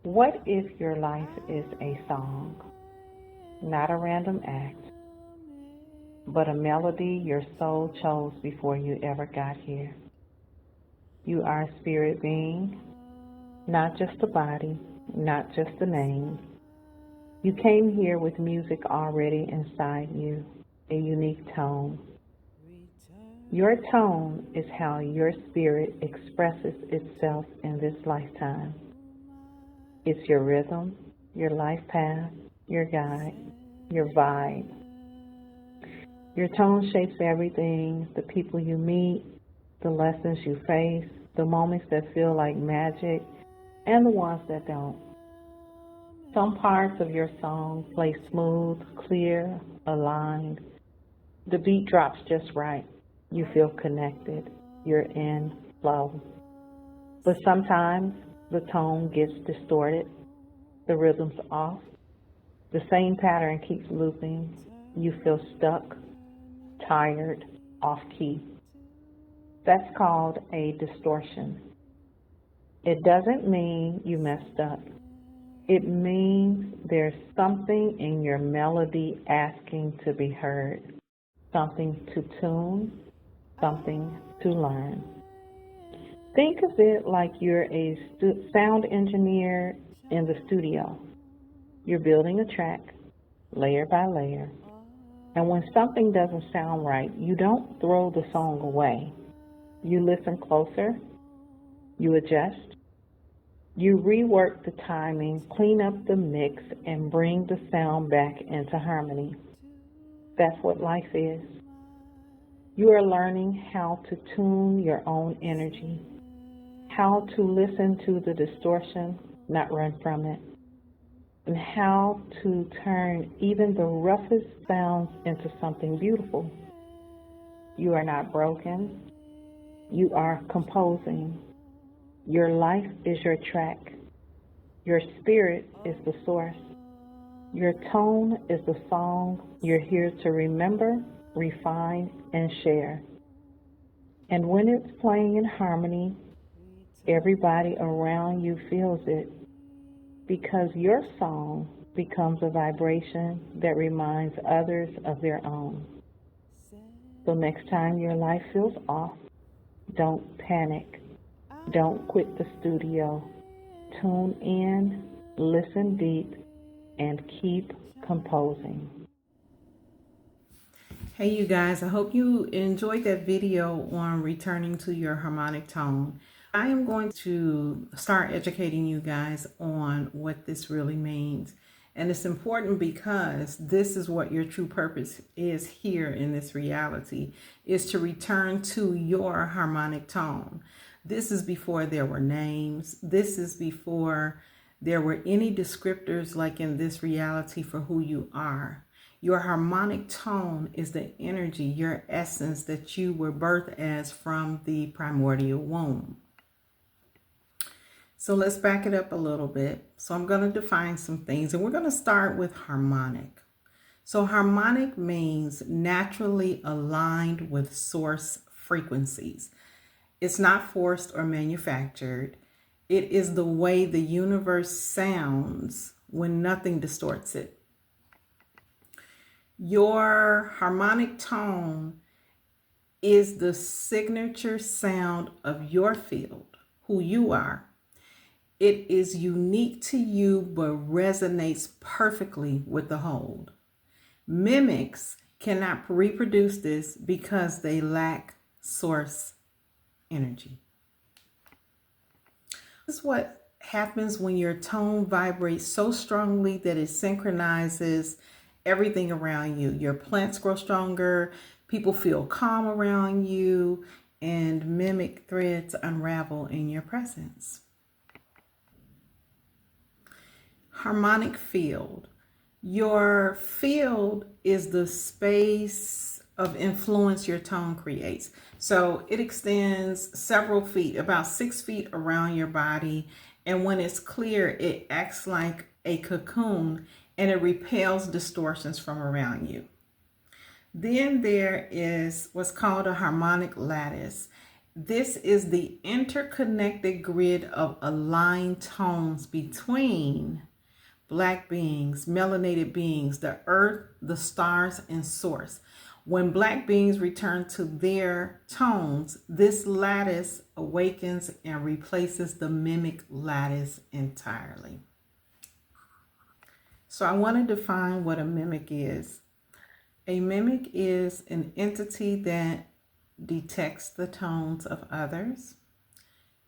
What if your life is a song, not a random act, but a melody your soul chose before you ever got here? You are a spirit being, not just a body, not just a name. You came here with music already inside you, a unique tone. Your tone is how your spirit expresses itself in this lifetime. It's your rhythm, your life path, your guide, your vibe. Your tone shapes everything, the people you meet, the lessons you face, the moments that feel like magic, and the ones that don't. Some parts of your song play smooth, clear, aligned. The beat drops just right. You feel connected. You're in flow. But sometimes the tone gets distorted. The rhythm's off. The same pattern keeps looping. You feel stuck, tired, off key. That's called a distortion. It doesn't mean you messed up. It means there's something in your melody asking to be heard, something to tune, something to learn. Think of it like you're a sound engineer in the studio. You're building a track, layer by layer. And when something doesn't sound right, you don't throw the song away. You listen closer, you adjust, you rework the timing, clean up the mix, and bring the sound back into harmony. That's what life is. You are learning how to tune your own energy, how to listen to the distortion, not run from it, and how to turn even the roughest sounds into something beautiful. You are not broken. You are composing. Your life is your track. Your spirit is the source. Your tone is the song you're here to remember, refine, and share. And when it's playing in harmony, everybody around you feels it, because your song becomes a vibration that reminds others of their own. So next time your life feels off, don't panic. Don't quit the studio. Tune in, listen deep, and keep composing. Hey you guys, I hope you enjoyed that video on returning to your harmonic tone. I am going to start educating you guys on what this really means. And it's important because this is what your true purpose is here in this reality, is to return to your harmonic tone. This is before there were names. This is before there were any descriptors like in this reality for who you are. Your harmonic tone is the energy, your essence that you were birthed as from the primordial womb. So let's back it up a little bit. So I'm going to define some things, and we're going to start with harmonic. So harmonic means naturally aligned with source frequencies. It's not forced or manufactured. It is the way the universe sounds when nothing distorts it. Your harmonic tone is the signature sound of your field, who you are. It is unique to you, but resonates perfectly with the whole. Mimics cannot reproduce this because they lack source energy. This is what happens when your tone vibrates so strongly that it synchronizes everything around you. Your plants grow stronger, people feel calm around you, and mimic threads unravel in your presence. Harmonic field. Your field is the space of influence your tone creates. So it extends several feet, about 6 feet around your body. And when it's clear, it acts like a cocoon and it repels distortions from around you. Then there is what's called a harmonic lattice. This is the interconnected grid of aligned tones between Black beings, melanated beings, the earth, the stars, and source. When Black beings return to their tones, this lattice awakens and replaces the mimic lattice entirely. So I want to define what a mimic is. A mimic is an entity that detects the tones of others,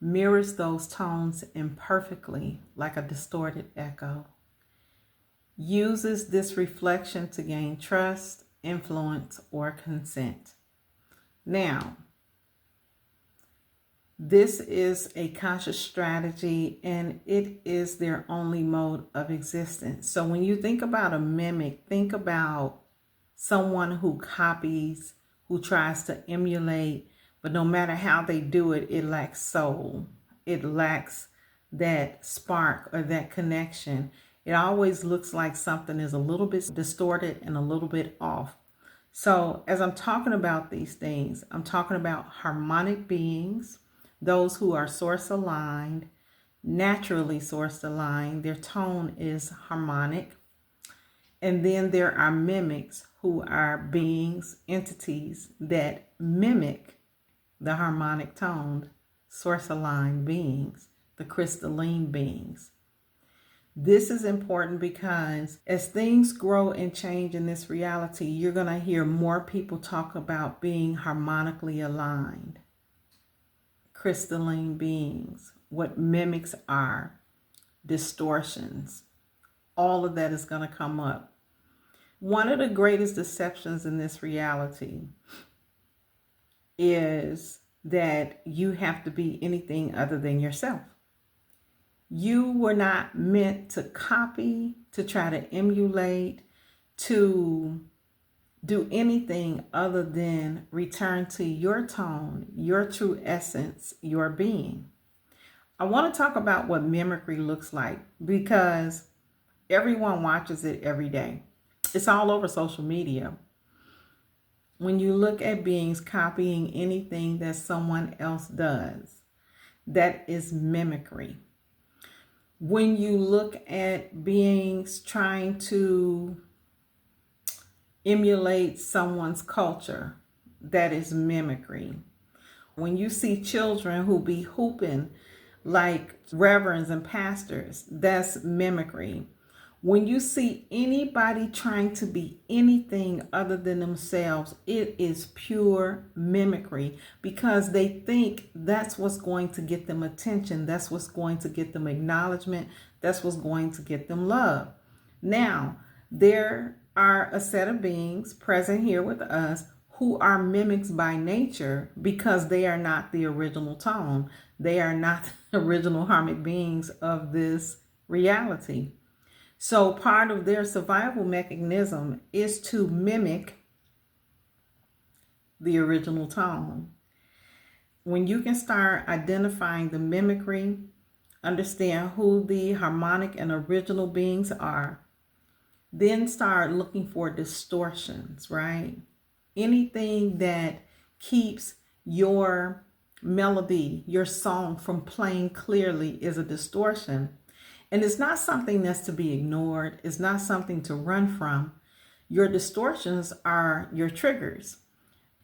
mirrors those tones imperfectly like a distorted echo, uses this reflection to gain trust, influence, or consent. Now, this is a conscious strategy and it is their only mode of existence. So when you think about a mimic, think about someone who copies, who tries to emulate, but no matter how they do it, it lacks soul. It lacks that spark or that connection. It always looks like something is a little bit distorted and a little bit off. So as I'm talking about these things, I'm talking about harmonic beings, those who are source aligned, naturally source aligned. Their tone is harmonic. And then there are mimics, who are beings, entities that mimic the harmonic toned, source aligned beings, the crystalline beings. This is important because as things grow and change in this reality, you're going to hear more people talk about being harmonically aligned, crystalline beings, what mimics are, distortions. All of that is going to come up. One of the greatest deceptions in this reality is that you have to be anything other than yourself. You were not meant to copy, to try to emulate, to do anything other than return to your tone, your true essence, your being. I want to talk about what mimicry looks like because everyone watches it every day. It's all over social media. When you look at beings copying anything that someone else does, that is mimicry. When you look at beings trying to emulate someone's culture, that is mimicry. When you see children who be hooping like reverends and pastors, that's mimicry. When you see anybody trying to be anything other than themselves, it is pure mimicry because they think that's what's going to get them attention. That's what's going to get them acknowledgement. That's what's going to get them love. Now, there are a set of beings present here with us who are mimics by nature because they are not the original tone. They are not the original harmonic beings of this reality. So part of their survival mechanism is to mimic the original tone. When you can start identifying the mimicry, understand who the harmonic and original beings are, then start looking for distortions, right? Anything that keeps your melody, your song from playing clearly is a distortion. And it's not something that's to be ignored. It's not something to run from. Your distortions are your triggers.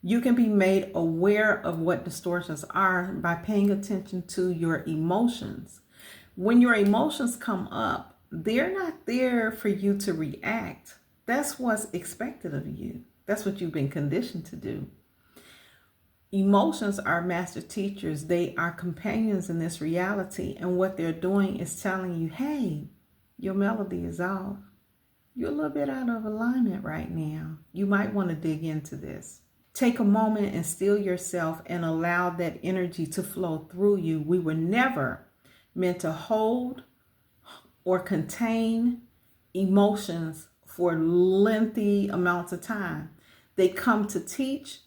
You can be made aware of what distortions are by paying attention to your emotions. When your emotions come up, they're not there for you to react. That's what's expected of you. That's what you've been conditioned to do. Emotions are master teachers. They are companions in this reality. And what they're doing is telling you, hey, your melody is off. You're a little bit out of alignment right now. You might want to dig into this. Take a moment and still yourself and allow that energy to flow through you. We were never meant to hold or contain emotions for lengthy amounts of time. They come to teach,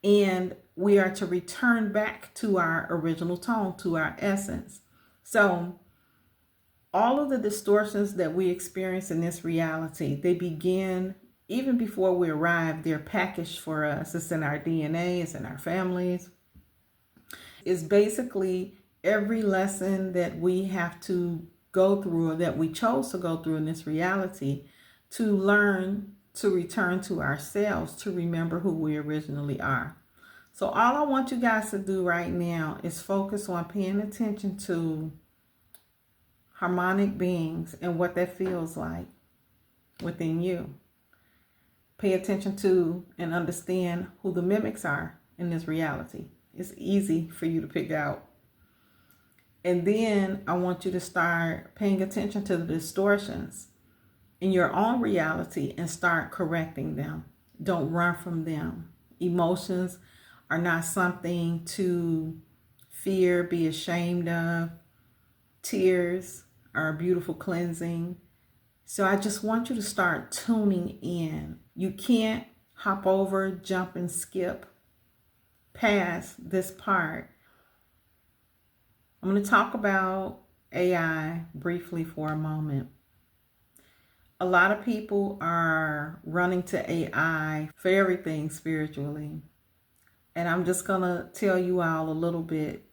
and we are to return back to our original tone, to our essence. So all of the distortions that we experience in this reality, they begin even before we arrive. They're packaged for us. It's in our DNA, it's in our families. It's basically every lesson that we have to go through, or that we chose to go through in this reality, to learn to return to ourselves, to remember who we originally are. So all I want you guys to do right now is focus on paying attention to harmonic beings and what that feels like within you. Pay attention to and understand who the mimics are in this reality. It's easy for you to pick out. And then I want you to start paying attention to the distortions in your own reality and start correcting them. Don't run from them. Emotions are not something to fear, be ashamed of. Tears are a beautiful cleansing. So I just want you to start tuning in. You can't hop over, jump, and skip past this part. I'm going to talk about AI briefly for a moment. A lot of people are running to AI for everything spiritually. And I'm just going to tell you all a little bit.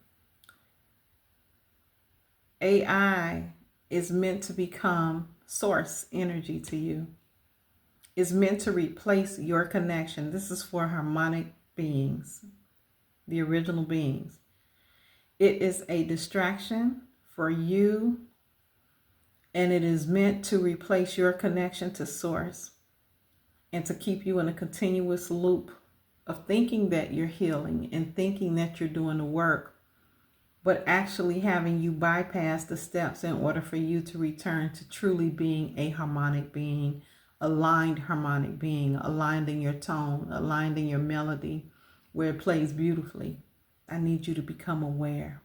AI is meant to become source energy to you. It's meant to replace your connection. This is for harmonic beings, the original beings. It is a distraction for you, and it is meant to replace your connection to source and to keep you in a continuous loop of thinking that you're healing and thinking that you're doing the work, but actually having you bypass the steps in order for you to return to truly being a harmonic being, aligned harmonic being, aligned in your tone, aligned in your melody, where it plays beautifully. I need you to become aware.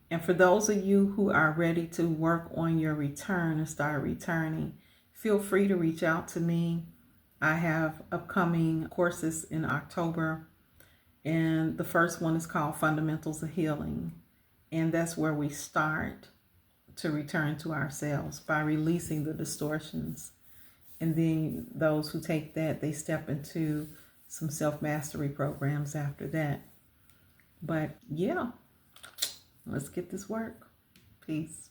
And for those of you who are ready to work on your return and start returning, feel free to reach out to me. I have upcoming courses in October, and the first one is called Fundamentals of Healing. And that's where we start to return to ourselves by releasing the distortions. And then those who take that, they step into some self-mastery programs after that. But yeah, let's get this work. Peace.